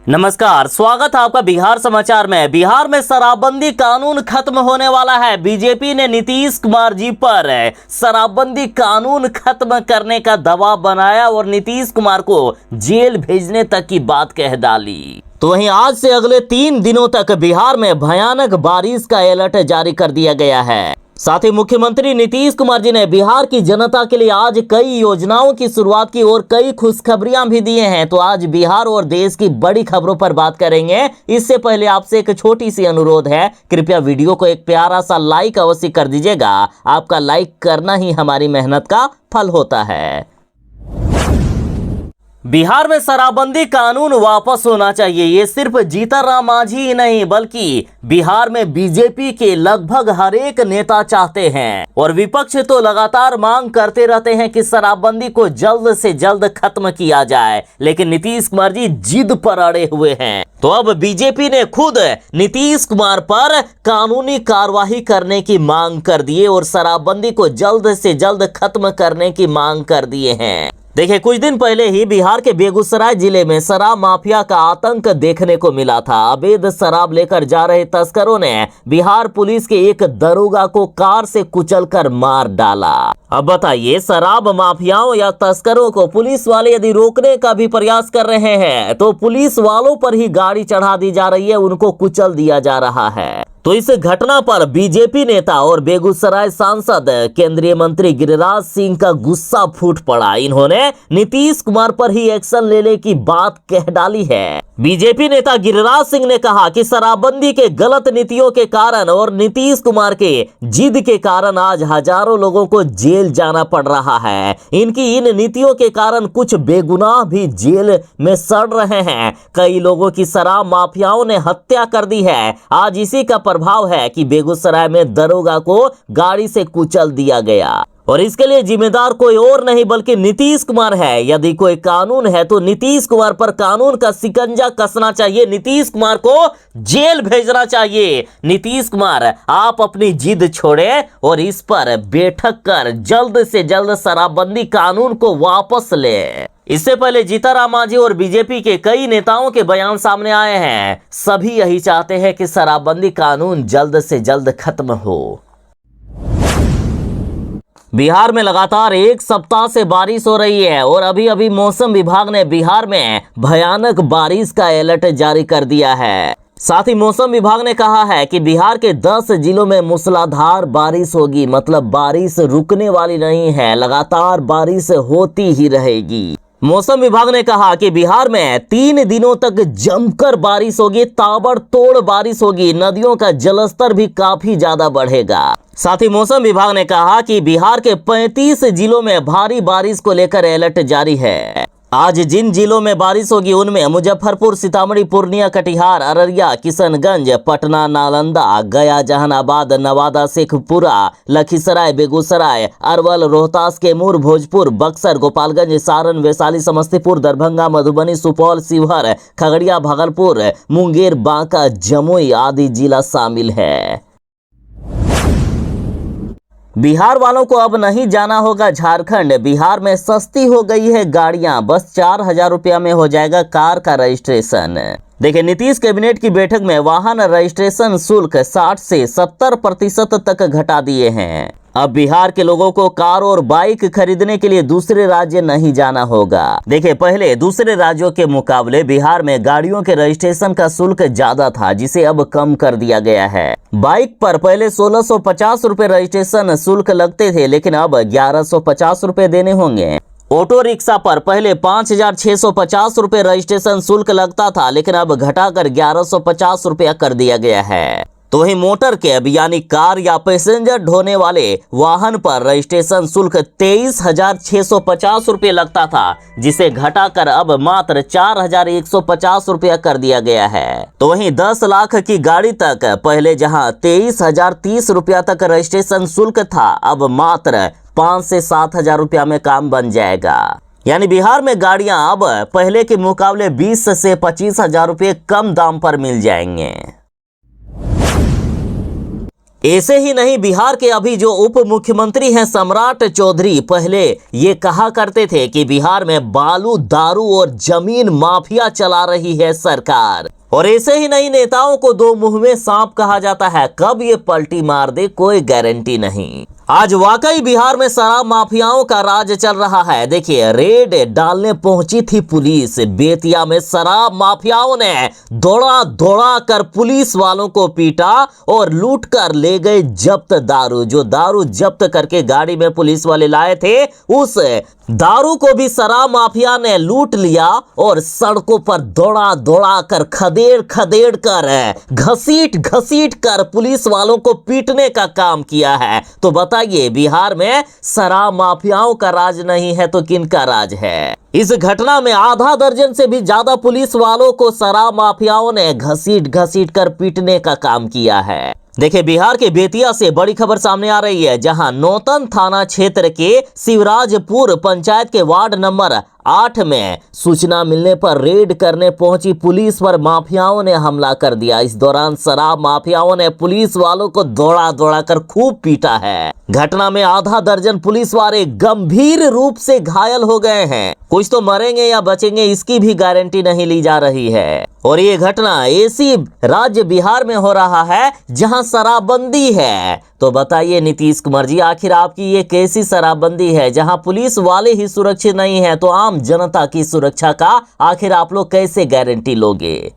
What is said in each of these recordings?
नमस्कार, स्वागत है आपका बिहार समाचार में। बिहार में शराबबंदी कानून खत्म होने वाला है। बीजेपी ने नीतीश कुमार जी पर शराबबंदी कानून खत्म करने का दबाव बनाया और नीतीश कुमार को जेल भेजने तक की बात कह डाली। तो वहीं आज से अगले 3 दिनों तक बिहार में भयानक बारिश का अलर्ट जारी कर दिया गया है। साथ ही मुख्यमंत्री नीतीश कुमार जी ने बिहार की जनता के लिए आज कई योजनाओं की शुरुआत की और कई खुशखबरियां भी दिए हैं। तो आज बिहार और देश की बड़ी खबरों पर बात करेंगे। इससे पहले आपसे एक छोटी सी अनुरोध है, कृपया वीडियो को एक प्यारा सा लाइक अवश्य कर दीजिएगा। आपका लाइक करना ही हमारी मेहनत का फल होता है। बिहार में शराबबंदी कानून वापस होना चाहिए। ये सिर्फ जीतन राम मांझी ही नहीं बल्कि बिहार में बीजेपी के लगभग हर एक नेता चाहते हैं और विपक्ष तो लगातार मांग करते रहते हैं कि शराबबंदी को जल्द से जल्द खत्म किया जाए, लेकिन नीतीश कुमार जी जिद पर अड़े हुए हैं। तो अब बीजेपी ने खुद नीतीश कुमार पर कानूनी कार्यवाही करने की मांग कर दी और शराबबंदी को जल्द से जल्द खत्म करने की मांग कर दिए हैं। देखिए, कुछ दिन पहले ही बिहार के बेगूसराय जिले में शराब माफिया का आतंक देखने को मिला था। अवैध शराब लेकर जा रहे तस्करों ने बिहार पुलिस के एक दरोगा को कार से कुचलकर मार डाला। अब बताइए, शराब माफियाओं या तस्करों को पुलिस वाले यदि रोकने का भी प्रयास कर रहे हैं तो पुलिस वालों पर ही गाड़ी चढ़ा दी जा रही है, उनको कुचल दिया जा रहा है। तो इस घटना पर बीजेपी नेता और बेगूसराय सांसद केंद्रीय मंत्री गिरिराज सिंह का गुस्सा फूट पड़ा। इन्होंने नीतीश कुमार पर ही एक्शन लेने की बात कह डाली है। बीजेपी नेता गिरिराज सिंह ने कहा कि शराबबंदी के गलत नीतियों के कारण और नीतीश कुमार के जिद के कारण आज हजारों लोगों को जेल जाना पड़ रहा है। इनकी इन नीतियों के कारण कुछ बेगुनाह भी जेल में सड़ रहे हैं। कई लोगों की शराब माफियाओं ने हत्या कर दी है। आज इसी का प्रभाव है कि बेगूसराय में दरोगा को गाड़ी से कुचल दिया गया और इसके लिए जिम्मेदार कोई और नहीं बल्कि नीतीश कुमार है। यदि कोई कानून है तो नीतीश कुमार पर कानून का शिकंजा कसना चाहिए, नीतीश कुमार को जेल भेजना चाहिए। नीतीश कुमार, आप अपनी जिद छोड़े और इस पर बैठक कर जल्द से जल्द शराबबंदी कानून को वापस ले। इससे पहले जीतन राम मांझी और बीजेपी के कई नेताओं के बयान सामने आए हैं। सभी यही चाहते हैं कि शराबबंदी कानून जल्द से जल्द खत्म हो। बिहार में लगातार एक सप्ताह से बारिश हो रही है और अभी अभी मौसम विभाग ने बिहार में भयानक बारिश का अलर्ट जारी कर दिया है। साथ ही मौसम विभाग ने कहा है कि बिहार के 10 जिलों में मूसलाधार बारिश होगी। मतलब बारिश रुकने वाली नहीं है, लगातार बारिश होती ही रहेगी। मौसम विभाग ने कहा कि बिहार में 3 दिनों तक जमकर बारिश होगी, ताबड़तोड़ बारिश होगी। नदियों का जलस्तर भी काफी ज्यादा बढ़ेगा। साथ ही मौसम विभाग ने कहा कि बिहार के 35 जिलों में भारी बारिश को लेकर अलर्ट जारी है। आज जिन जिलों में बारिश होगी उनमें मुजफ्फरपुर, सीतामढ़ी, पूर्णिया, कटिहार, अररिया, किशनगंज, पटना, नालंदा, गया, जहानाबाद, नवादा, शेखपुरा, लखीसराय, बेगूसराय, अरवल, रोहतास, कैमूर, भोजपुर, बक्सर, गोपालगंज, सारण, वैशाली, समस्तीपुर, दरभंगा, मधुबनी, सुपौल, शिवहर, खगड़िया, भागलपुर, मुंगेर, बांका, जमुई आदि जिला शामिल है। बिहार वालों को अब नहीं जाना होगा झारखंड। बिहार में सस्ती हो गई है गाड़ियां, बस 4,000 रुपया में हो जाएगा कार का रजिस्ट्रेशन। देखिए, नीतीश कैबिनेट की बैठक में वाहन रजिस्ट्रेशन शुल्क 60 से 70% तक घटा दिए हैं। अब बिहार के लोगों को कार और बाइक खरीदने के लिए दूसरे राज्य नहीं जाना होगा। देखिए, पहले दूसरे राज्यों के मुकाबले बिहार में गाड़ियों के रजिस्ट्रेशन का शुल्क ज्यादा था, जिसे अब कम कर दिया गया है। बाइक पर पहले 1650 रुपए रजिस्ट्रेशन शुल्क लगते थे, लेकिन अब 1150 रुपए देने होंगे। ऑटो रिक्शा पर पहले 5,650 रुपए रजिस्ट्रेशन शुल्क लगता था, लेकिन अब घटाकर 1150 रुपया कर दिया गया है। तो वही मोटर कैब यानी कार या पैसेंजर ढोने वाले वाहन पर रजिस्ट्रेशन शुल्क 23,650 रुपये लगता था, जिसे घटाकर अब मात्र 4,150 रुपया कर दिया गया है। तो वहीं 10 लाख की गाड़ी तक पहले जहां 23,030 रुपया तक रजिस्ट्रेशन शुल्क था, अब मात्र 5 से 7,000 रुपया में काम बन जाएगा। यानी बिहार में गाड़ियां अब पहले के मुकाबले 20 से 25,000 रुपये कम दाम पर मिल जाएंगे। ऐसे ही नहीं, बिहार के अभी जो उप मुख्यमंत्री हैं सम्राट चौधरी, पहले ये कहा करते थे कि बिहार में बालू, दारू और जमीन माफिया चला रही है सरकार। और ऐसे ही नहीं, नेताओं को दो मुंह में सांप कहा जाता है, कब ये पलटी मार दे कोई गारंटी नहीं। आज वाकई बिहार में शराब माफियाओं का राज चल रहा है। देखिए, रेड डालने पहुंची थी पुलिस, बेतिया में शराब माफियाओं ने दौड़ा दौड़ा कर पुलिस वालों को पीटा और लूट कर ले गए जब्त दारू। जो दारू जब्त करके गाड़ी में पुलिस वाले लाए थे, उस दारू को भी शराब माफिया ने लूट लिया और सड़कों पर दौड़ा दौड़ा कर, खदेड़ खदेड़ कर, घसीट घसीट कर पुलिस वालों को पीटने का काम किया है। तो बताइए, बिहार में शराब माफियाओं का राज नहीं है तो किनका राज है? इस घटना में आधा दर्जन से भी ज्यादा पुलिस वालों को शराब माफियाओं ने घसीट घसीट कर पीटने का काम किया है। देखिए, बिहार के बेतिया से बड़ी खबर सामने आ रही है, जहां नौतन थाना क्षेत्र के शिवराजपुर पंचायत के वार्ड नंबर 8 में सूचना मिलने पर रेड करने पहुंची पुलिस पर माफियाओं ने हमला कर दिया। इस दौरान शराब माफियाओं ने पुलिस वालों को दौड़ा दौड़ा कर खूब पीटा है। घटना में आधा दर्जन पुलिस वाले गंभीर रूप से घायल हो गए हैं। कुछ तो मरेंगे या बचेंगे, इसकी भी गारंटी नहीं ली जा रही है। और ये घटना ऐसी राज्य बिहार में हो रहा है जहां शराबबंदी है। तो बताइए नीतीश कुमार जी, आखिर आपकी ये कैसी शराबबंदी है? जहां पुलिस वाले ही सुरक्षित नहीं है तो आम जनता की सुरक्षा का आखिर आप लोग कैसे गारंटी लोगे?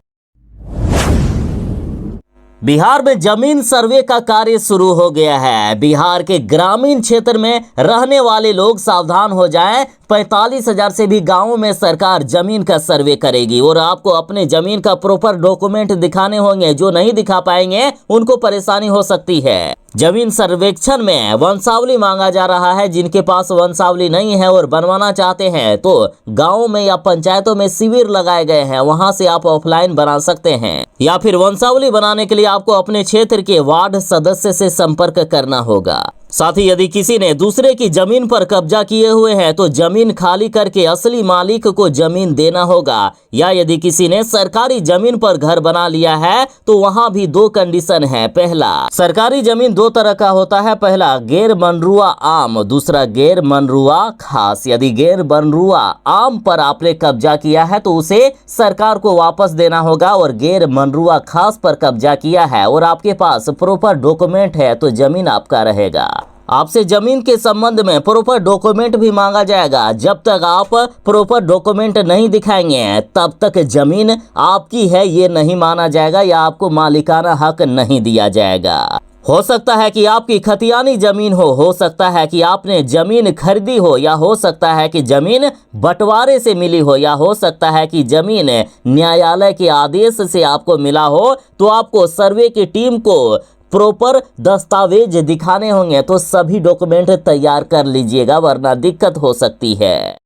बिहार में जमीन सर्वे का कार्य शुरू हो गया है। बिहार के ग्रामीण क्षेत्र में रहने वाले लोग सावधान हो जाएं। 45,000 से भी गांवों में सरकार जमीन का सर्वे करेगी और आपको अपने जमीन का प्रॉपर डॉक्यूमेंट दिखाने होंगे। जो नहीं दिखा पाएंगे उनको परेशानी हो सकती है। जमीन सर्वेक्षण में वंशावली मांगा जा रहा है। जिनके पास वंशावली नहीं है और बनवाना चाहते हैं तो गाँव में या पंचायतों में शिविर लगाए गए हैं, वहां से आप ऑफलाइन बना सकते हैं। या फिर वंशावली बनाने के लिए आपको अपने क्षेत्र के वार्ड सदस्य से संपर्क करना होगा। साथ ही यदि किसी ने दूसरे की जमीन पर कब्जा किए हुए हैं तो जमीन खाली करके असली मालिक को जमीन देना होगा। या यदि किसी ने सरकारी जमीन पर घर बना लिया है तो वहां भी दो कंडीशन है। पहला, सरकारी जमीन दो तरह का होता है, पहला गैर बनरुआ आम, दूसरा गैर बनरुआ खास। यदि गैर बनरुआ आम पर आपने कब्जा किया है तो उसे सरकार को वापस देना होगा, और गैर बनरुआ खास पर कब्जा किया है और आपके पास प्रॉपर डॉक्यूमेंट है तो जमीन आपका रहेगा। आपसे जमीन के संबंध में प्रॉपर डॉक्यूमेंट भी मांगा जाएगा। जब तक आप प्रॉपर डॉक्यूमेंट नहीं दिखाएंगे तब तक जमीन आपकी है ये नहीं माना जाएगा या आपको मालिकाना हक नहीं दिया जाएगा। हो सकता है कि आपकी खतियानी जमीन हो सकता है कि आपने जमीन खरीदी हो, या हो सकता है कि जमीन बंटवारे से मिली हो, या हो सकता है कि जमीन न्यायालय के आदेश से आपको मिला हो। तो आपको सर्वे की टीम को प्रॉपर दस्तावेज दिखाने होंगे। तो सभी डॉक्यूमेंट तैयार कर लीजिएगा वरना दिक्कत हो सकती है।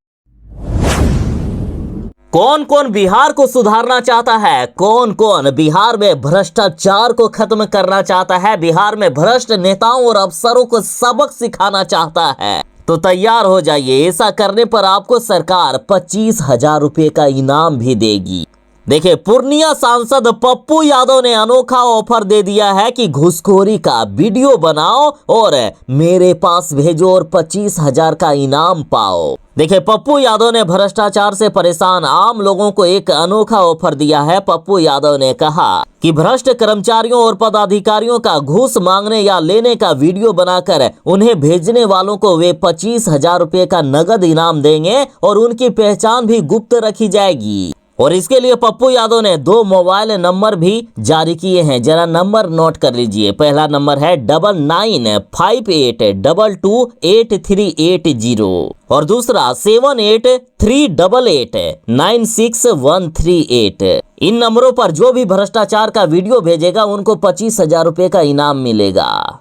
कौन कौन बिहार को सुधारना चाहता है? कौन कौन बिहार में भ्रष्टाचार को खत्म करना चाहता है? बिहार में भ्रष्ट नेताओं और अफसरों को सबक सिखाना चाहता है? तो तैयार हो जाइए। ऐसा करने पर आपको सरकार 25,000 रुपए का इनाम भी देगी। देखिए, पूर्णिया सांसद पप्पू यादव ने अनोखा ऑफर दे दिया है कि घूसखोरी का वीडियो बनाओ और मेरे पास भेजो और 25,000 का इनाम पाओ। देखिए, पप्पू यादव ने भ्रष्टाचार से परेशान आम लोगों को एक अनोखा ऑफर दिया है। पप्पू यादव ने कहा कि भ्रष्ट कर्मचारियों और पदाधिकारियों का घूस मांगने या लेने का वीडियो बनाकर उन्हें भेजने वालों को वे 25,000 रुपए का नगद इनाम देंगे और उनकी पहचान भी गुप्त रखी जाएगी। और इसके लिए पप्पू यादव ने 2 मोबाइल नंबर भी जारी किए हैं। जरा नंबर नोट कर लीजिए। पहला नंबर है 9958228380 और दूसरा 7838896138। इन नंबरों पर जो भी भ्रष्टाचार का वीडियो भेजेगा उनको 25,000 रुपए का इनाम मिलेगा।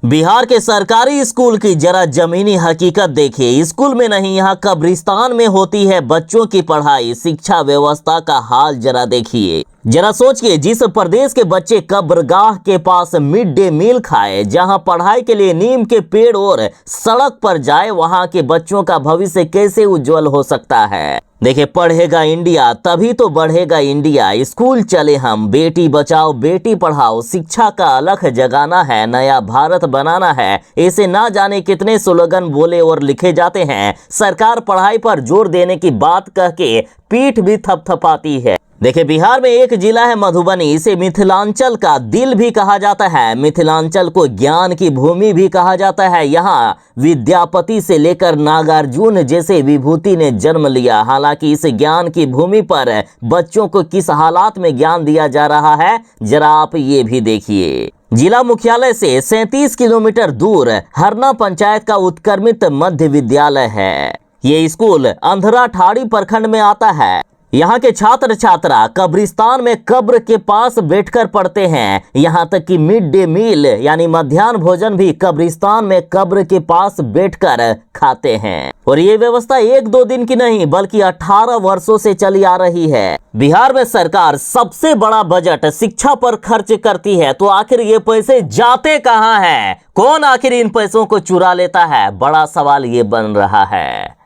बिहार के सरकारी स्कूल की जरा जमीनी हकीकत देखिए। स्कूल में नहीं, यहाँ कब्रिस्तान में होती है बच्चों की पढ़ाई। शिक्षा व्यवस्था का हाल जरा देखिए। जरा सोचिए, जिस प्रदेश के बच्चे कब्रगाह के पास मिड डे मील खाए, जहां पढ़ाई के लिए नीम के पेड़ और सड़क पर जाए, वहां के बच्चों का भविष्य कैसे उज्जवल हो सकता है। देखिए, पढ़ेगा इंडिया तभी तो बढ़ेगा इंडिया। स्कूल चले हम, बेटी बचाओ बेटी पढ़ाओ, शिक्षा का अलख जगाना है, नया भारत बनाना है। ऐसे ना जाने कितने स्लोगन बोले और लिखे जाते हैं। सरकार पढ़ाई पर जोर देने की बात कह के पीठ भी थपथपाती है। देखिए, बिहार में एक जिला है मधुबनी, इसे मिथिलांचल का दिल भी कहा जाता है। मिथिलांचल को ज्ञान की भूमि भी कहा जाता है। यहाँ विद्यापति से लेकर नागार्जुन जैसे विभूति ने जन्म लिया। हालांकि इस ज्ञान की भूमि पर बच्चों को किस हालात में ज्ञान दिया जा रहा है, जरा आप ये भी देखिए। जिला मुख्यालय से 37 किलोमीटर दूर हरना पंचायत का उत्क्रमित मध्य विद्यालय है। ये स्कूल अंधरा ठाड़ी प्रखंड में आता है। यहाँ के छात्र छात्रा कब्रिस्तान में कब्र के पास बैठकर पढ़ते हैं। यहाँ तक कि मिड डे मील यानी मध्याह्न भोजन भी कब्रिस्तान में कब्र के पास बैठकर खाते हैं। और ये व्यवस्था 1-2 दिन की नहीं बल्कि 18 वर्षों से चली आ रही है। बिहार में सरकार सबसे बड़ा बजट शिक्षा पर खर्च करती है, तो आखिर ये पैसे जाते कहाँ हैं? कौन आखिर इन पैसों को चुरा लेता है? बड़ा सवाल ये बन रहा है।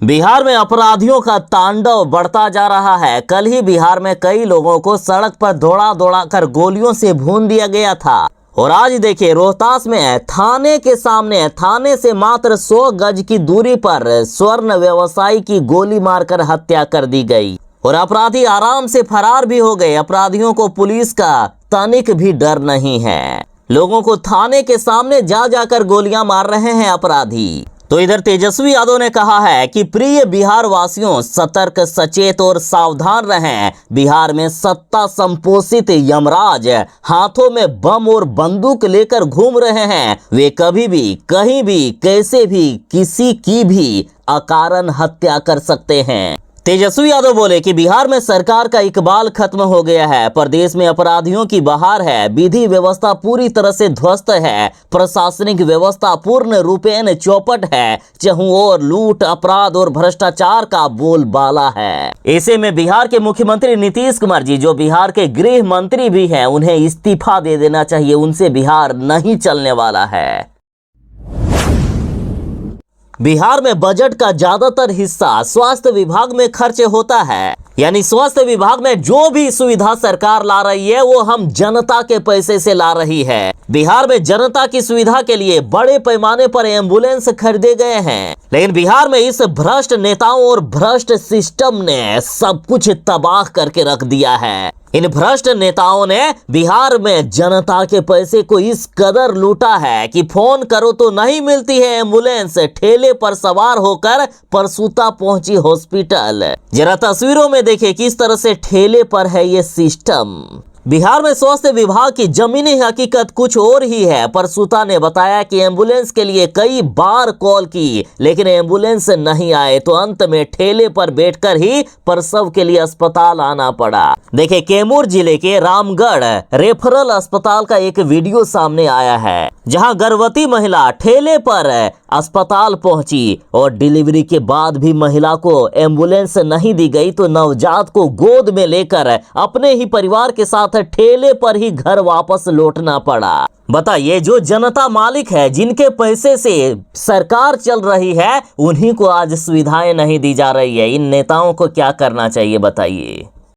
बिहार में अपराधियों का तांडव बढ़ता जा रहा है। कल ही बिहार में कई लोगों को सड़क पर दौड़ा दौड़ा कर गोलियों से भून दिया गया था। और आज देखिए, रोहतास में थाने के सामने, थाने से मात्र 100 गज की दूरी पर स्वर्ण व्यवसायी की गोली मारकर हत्या कर दी गई और अपराधी आराम से फरार भी हो गए। अपराधियों को पुलिस का तनिक भी डर नहीं है। लोगों को थाने के सामने जा जाकर गोलियां मार रहे हैं अपराधी। तो इधर तेजस्वी यादव ने कहा है कि प्रिय बिहार वासियों, सतर्क, सचेत और सावधान रहें। बिहार में सत्ता संपोषित यमराज हाथों में बम और बंदूक लेकर घूम रहे हैं। वे कभी भी, कहीं भी, कैसे भी, किसी की भी अकारण हत्या कर सकते हैं। तेजस्वी यादव बोले कि बिहार में सरकार का इकबाल खत्म हो गया है। प्रदेश में अपराधियों की बहार है। विधि व्यवस्था पूरी तरह से ध्वस्त है। प्रशासनिक व्यवस्था पूर्ण रूपेण चौपट है। चहुं ओर लूट, अपराध और भ्रष्टाचार का बोलबाला है। ऐसे में बिहार के मुख्यमंत्री नीतीश कुमार जी, जो बिहार के गृह मंत्री भी हैं, उन्हें इस्तीफा दे देना चाहिए। उनसे बिहार नहीं चलने वाला है। बिहार में बजट का ज्यादातर हिस्सा स्वास्थ्य विभाग में खर्च होता है। यानी स्वास्थ्य विभाग में जो भी सुविधा सरकार ला रही है, वो हम जनता के पैसे से ला रही है। बिहार में जनता की सुविधा के लिए बड़े पैमाने पर एम्बुलेंस खरीदे गए हैं, लेकिन बिहार में इस भ्रष्ट नेताओं और भ्रष्ट सिस्टम ने सब कुछ तबाह करके रख दिया है। इन भ्रष्ट नेताओं ने बिहार में जनता के पैसे को इस कदर लूटा है कि फोन करो तो नहीं मिलती है एम्बुलेंस। ठेले पर सवार होकर प्रसूता पहुंची हॉस्पिटल। जरा तस्वीरों में देखिए किस तरह से ठेले पर है ये सिस्टम। बिहार में स्वास्थ्य विभाग की जमीनी हकीकत कुछ और ही है। प्रसूता ने बताया कि एम्बुलेंस के लिए कई बार कॉल की, लेकिन एम्बुलेंस नहीं आए, तो अंत में ठेले पर बैठकर ही प्रसव के लिए अस्पताल आना पड़ा। देखिए, कैमूर जिले के रामगढ़ रेफरल अस्पताल का एक वीडियो सामने आया है, जहां गर्भवती महिला ठेले पर अस्पताल पहुंची और डिलीवरी के बाद भी महिला को एम्बुलेंस नहीं दी गई, तो नवजात को गोद में लेकर अपने ही परिवार के साथ ठेले पर ही घर वापस लौटना पड़ा। बताइए, जो जनता मालिक है, जिनके पैसे से सरकार चल रही है, उन्हीं को आज सुविधाएं नहीं दी जा रही है। इन नेताओं को क्या करना चाहिए बताइए।